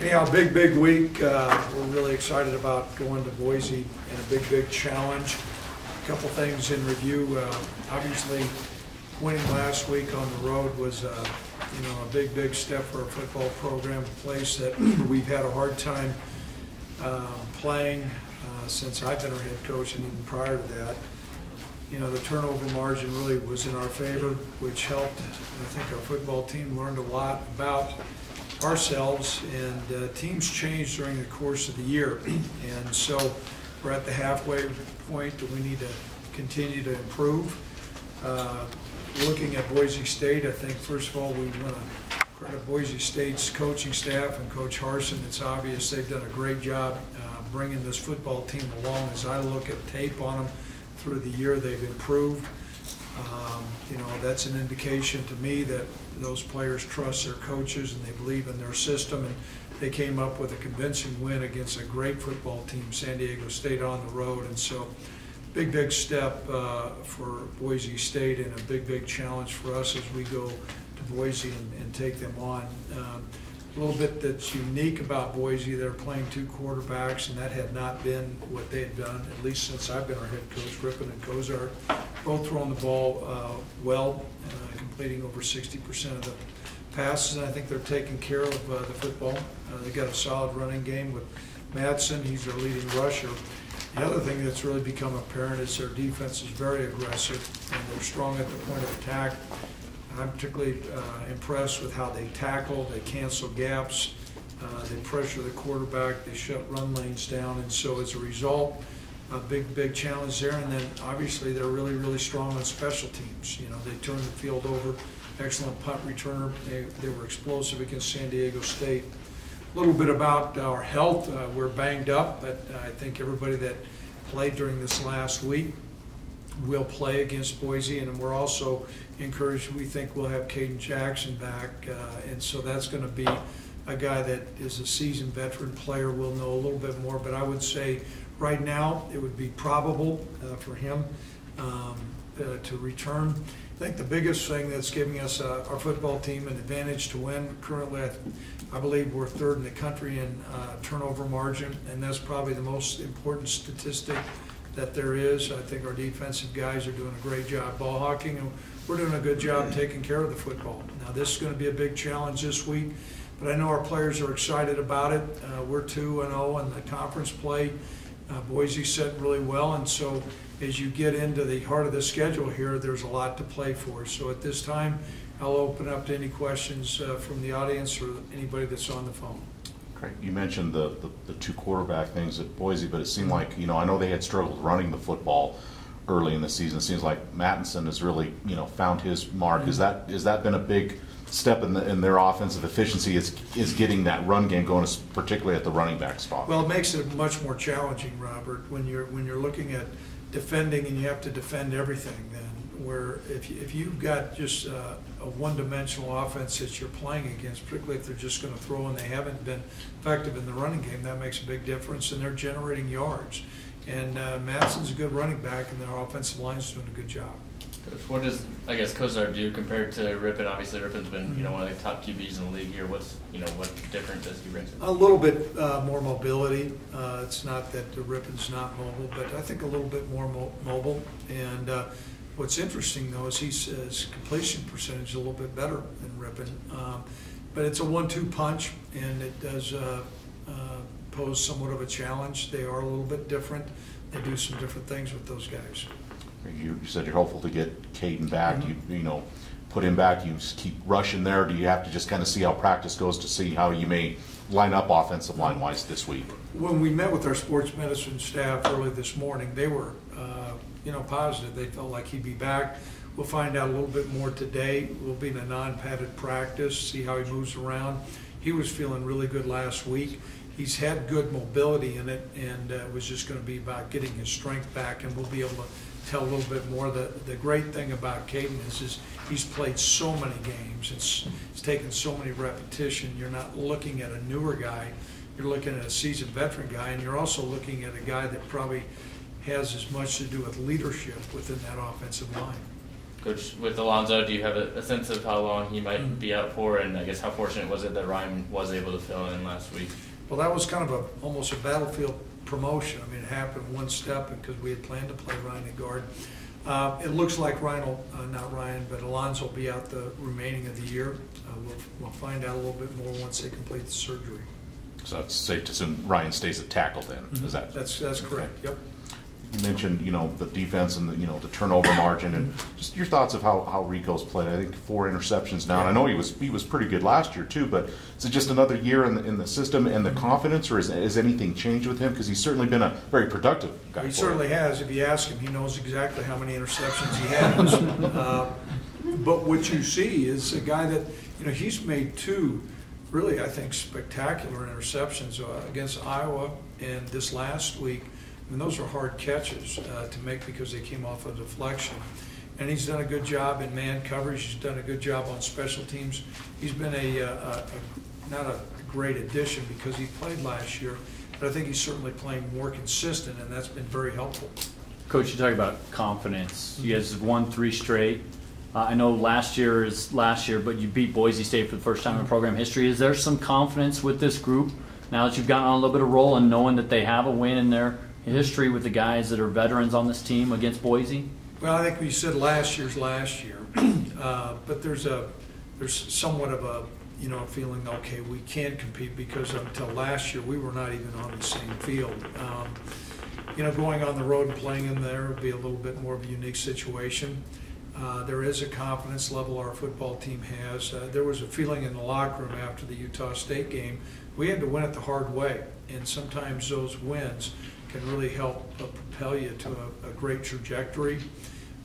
Anyhow, big week. We're really excited about going to Boise in a big challenge. A couple things in review. Obviously, winning last week on the road was a big step for our football program, a place that we've had a hard time playing since I've been our head coach, and even prior to that. You know, the turnover margin really was in our favor, which helped. I think our football team learned a lot about ourselves, and teams change during the course of the year, and so we're at the halfway point that we need to continue to improve. Looking at Boise State, I think first of all we want to credit Boise State's coaching staff and Coach Harsin. It's obvious they've done a great job bringing this football team along. As I look at tape on them through the year, they've improved. That's an indication to me that those players trust their coaches and they believe in their system, and they came up with a convincing win against a great football team, San Diego State, on the road. And so big step for Boise State, and a big challenge for us as we go to Boise and take them on. A little bit that's unique about Boise, they're playing two quarterbacks, and that had not been what they had done, at least since I've been our head coach. Rippon and Kozar both throwing the ball well, completing over 60% of the passes, and I think they're taking care of the football. They got a solid running game with Madsen. He's their leading rusher. The other thing that's really become apparent is their defense is very aggressive, and they're strong at the point of attack. I'm particularly impressed with how they tackle, they cancel gaps, they pressure the quarterback, they shut run lanes down, and so as a result, a big challenge there. And then obviously they're really strong on special teams. You know, they turned the field over, excellent punt returner. They were explosive against San Diego State. A little bit about our health. We're banged up, but I think everybody that played during this last week will play against Boise, and we're also encouraged. We think we'll have Caden Jackson back, and so that's going to be a guy that is a seasoned veteran player. We'll know a little bit more, but I would say right now it would be probable for him to return. I think the biggest thing that's giving us our football team an advantage to win currently, I believe we're third in the country in turnover margin, and that's probably the most important statistic that there is. I think our defensive guys are doing a great job ball hawking, and we're doing a good job taking care of the football. Now this is going to be a big challenge this week, but I know our players are excited about it. We're 2-0 in the conference play. Boise's set really well, and so as you get into the heart of the schedule here, there's a lot to play for. So at this time, I'll open up to any questions from the audience or anybody that's on the phone. Craig, you mentioned the two quarterback things at Boise, but it seemed like, I know they had struggled running the football early in the season. It seems like Mattinson has really, found his mark. Mm-hmm. Has that been a big step in their offensive efficiency, is getting that run game going, particularly at the running back spot? Well, it makes it much more challenging, Robert, when you're looking at defending and you have to defend everything. Then where if you've got just a one-dimensional offense that you're playing against, particularly if they're just going to throw and they haven't been effective in the running game, that makes a big difference, and they're generating yards. And Madsen's a good running back, and their offensive line's doing a good job. What does, I guess, Kozar do compared to Rippon? Obviously, Rippon's been, one of the top QBs in the league here. What different does he bring? A little bit more mobility. It's not that Rippon's not mobile, but I think a little bit more mobile. And what's interesting, though, is his completion percentage is a little bit better than Rippon. But it's a 1-2 punch, and it does pose somewhat of a challenge. They are a little bit different. They do some different things with those guys. You said you're hopeful to get Caden back. Mm-hmm. You put him back. You keep rushing there. Do you have to just kind of see how practice goes to see how you may line up offensive line wise this week? When we met with our sports medicine staff early this morning, they were positive. They felt like he'd be back. We'll find out a little bit more today. We'll be in a non-padded practice, see how he moves around. He was feeling really good last week. He's had good mobility in it, and it was just going to be about getting his strength back, and we'll be able to tell a little bit more. The great thing about Caden is he's played so many games. It's taken so many repetitions. You're not looking at a newer guy. You're looking at a seasoned veteran guy, and you're also looking at a guy that probably has as much to do with leadership within that offensive line. Coach, with Alonzo, do you have a sense of how long he might be out for, and I guess how fortunate was it that Ryan was able to fill in last week? Well, that was kind of almost a battlefield promotion. I mean, it happened one step because we had planned to play Ryan at guard. It looks like Alonzo will be out the remaining of the year. We'll find out a little bit more once they complete the surgery. So it's safe to assume Ryan stays at tackle then. Mm-hmm. Is that? That's correct. Yep. You mentioned, the defense and the turnover margin, and just your thoughts of how Rico's played. I think 4 interceptions now, and I know he was pretty good last year too. But is it just another year in the system and the confidence, or has anything changed with him? Because he's certainly been a very productive guy. He certainly has. If you ask him, he knows exactly how many interceptions he has. But what you see is a guy that he's made 2 really, I think, spectacular interceptions against Iowa and this last week. And those are hard catches to make because they came off a deflection. And he's done a good job in man coverage. He's done a good job on special teams. He's been not a great addition because he played last year, but I think he's certainly playing more consistent, and that's been very helpful. Coach, you talk about confidence. You guys have won 3 straight. I know last year is last year, but you beat Boise State for the first time in program history. Is there some confidence with this group now that you've gotten on a little bit of roll and knowing that they have a win in their history with the guys that are veterans on this team against Boise? Well, I think we said last year's last year, but there's somewhat of a feeling, okay, we can't compete because until last year we were not even on the same field. Going on the road and playing in there would be a little bit more of a unique situation. There is a confidence level our football team has. There was a feeling in the locker room after the Utah State game. We had to win it the hard way, and sometimes those wins can really help propel you to a great trajectory.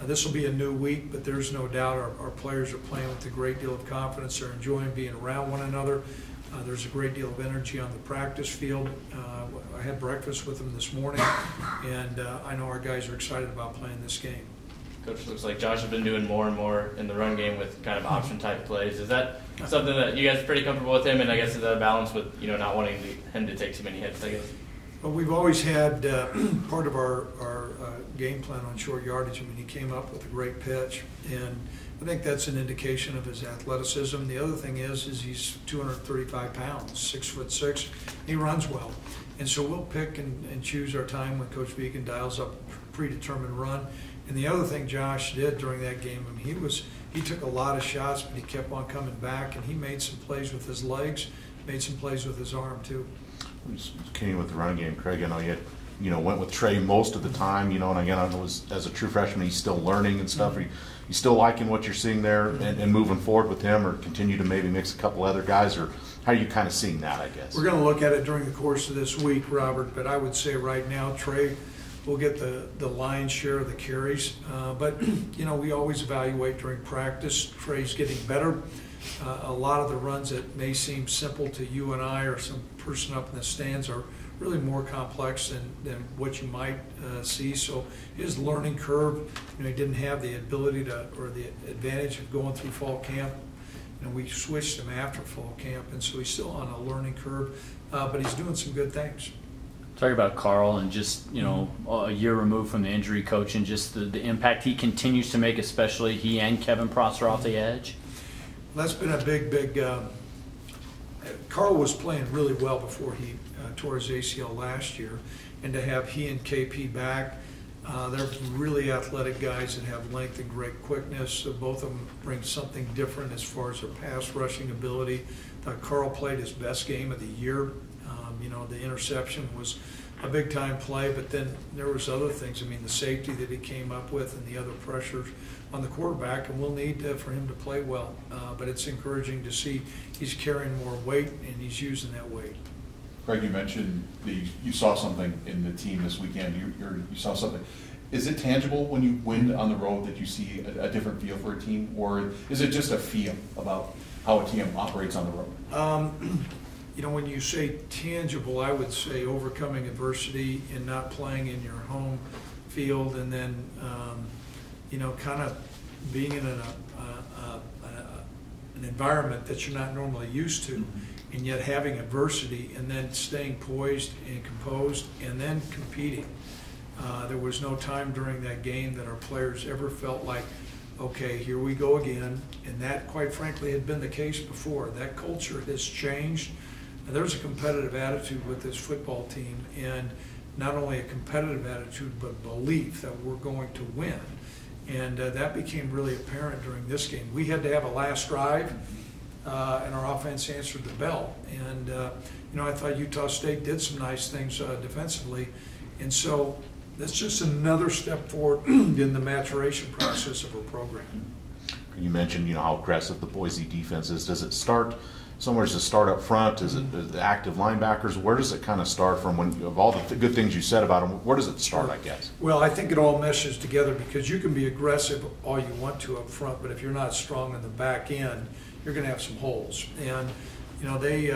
This will be a new week, but there's no doubt our players are playing with a great deal of confidence. They're enjoying being around one another. There's a great deal of energy on the practice field. I had breakfast with them this morning, and I know our guys are excited about playing this game. Coach, looks like Josh has been doing more and more in the run game with kind of option-type plays. Is that something that you guys are pretty comfortable with him, and I guess is that a balance with not wanting him to take too many hits, I guess? Well, we've always had part of our game plan on short yardage. I mean, he came up with a great pitch, and I think that's an indication of his athleticism. The other thing is he's 235 pounds, 6'6". He runs well, and so we'll pick and choose our time when Coach Beacon dials up a predetermined run. And the other thing Josh did during that game, I mean, he took a lot of shots, but he kept on coming back, and he made some plays with his legs, made some plays with his arm too. Continuing with the running game, Craig, I know you had, went with Trey most of the time, and again, I know as a true freshman, he's still learning and stuff. Are you still liking what you're seeing there and moving forward with him, or continue to maybe mix a couple other guys, or how are you kind of seeing that, I guess? We're going to look at it during the course of this week, Robert, but I would say right now Trey will get the lion's share of the carries. But we always evaluate during practice. Trey's getting better. A lot of the runs that may seem simple to you and I or some person up in the stands are really more complex than what you might see. So his learning curve, he didn't have the ability or the advantage of going through fall camp. We switched him after fall camp, and so he's still on a learning curve, but he's doing some good things. Talk about Carl and just, a year removed from the injury, coach, and just the impact he continues to make, especially he and Kevin Prosser off the edge. That's been a big Carl was playing really well before he tore his ACL last year, and to have he and KP back, they're really athletic guys that have length and great quickness. So both of them bring something different as far as their pass rushing ability. Carl played his best game of the year. The interception was a big time play, but then there was other things. I mean, the safety that he came up with and the other pressures on the quarterback, and we'll need for him to play well. But it's encouraging to see he's carrying more weight and he's using that weight. Greg, you mentioned you saw something in the team this weekend. You saw something. Is it tangible when you win on the road that you see a different feel for a team, or is it just a feel about how a team operates on the road? When you say tangible, I would say overcoming adversity and not playing in your home field, and then kind of being in an environment that you're not normally used to, and yet having adversity and then staying poised and composed and then competing. There was no time during that game that our players ever felt like okay, here we go again. And that, quite frankly, had been the case before. That culture has changed. And there's a competitive attitude with this football team, and not only a competitive attitude, but belief that we're going to win. And that became really apparent during this game. We had to have a last drive, and our offense answered the bell. And, I thought Utah State did some nice things defensively. And so that's just another step forward in the maturation process of our program. You mentioned, how aggressive the Boise defense is. Does it start somewhere? Does it start up front? Is it the active linebackers? Where does it kind of start from? When of all the good things you said about them, where does it start, I guess? Well, I think it all meshes together, because you can be aggressive all you want to up front, but if you're not strong in the back end, you're going to have some holes. And they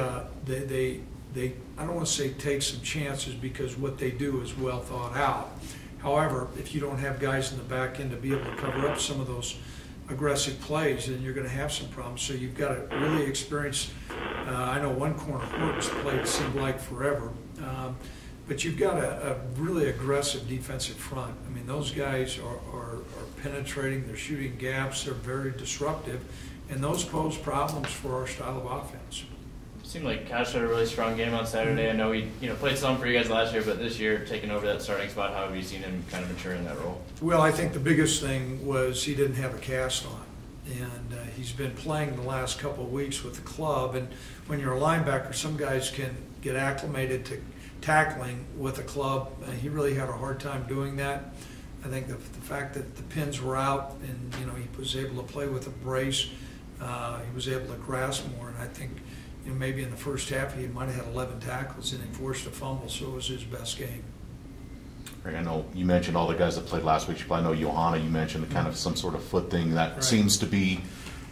I don't want to say take some chances, because what they do is well thought out. However, if you don't have guys in the back end to be able to cover up some of those aggressive plays, then you're going to have some problems. So you've got to really experience. I know one corner, Horton's played, it seemed like forever, but you've got a really aggressive defensive front. I mean, those guys are penetrating, they're shooting gaps, they're very disruptive, and those pose problems for our style of offense. It seemed like Cash had a really strong game on Saturday. I know he played some for you guys last year, but this year taking over that starting spot, how have you seen him kind of mature in that role? Well, I think the biggest thing was he didn't have a cast on, and he's been playing the last couple of weeks with the club. And when you're a linebacker, some guys can get acclimated to tackling with a club. He really had a hard time doing that. I think the fact that the pins were out and he was able to play with a brace, he was able to grasp more, and I think maybe in the first half he might have had 11 tackles and he forced a fumble, so it was his best game. Greg, I know you mentioned all the guys that played last week. I know Johanna, you mentioned kind of some sort of foot thing that seems to be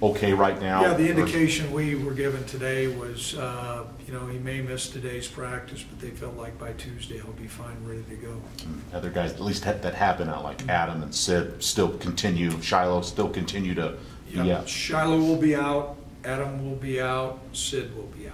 okay right now. Yeah, the indication we were given today was, he may miss today's practice, but they felt like by Tuesday he'll be fine, ready to go. Other guys, at least that happen out, like Adam and Sid, still continue. Shiloh still continue to be out. Shiloh will be out. Adam will be out. Sid will be out.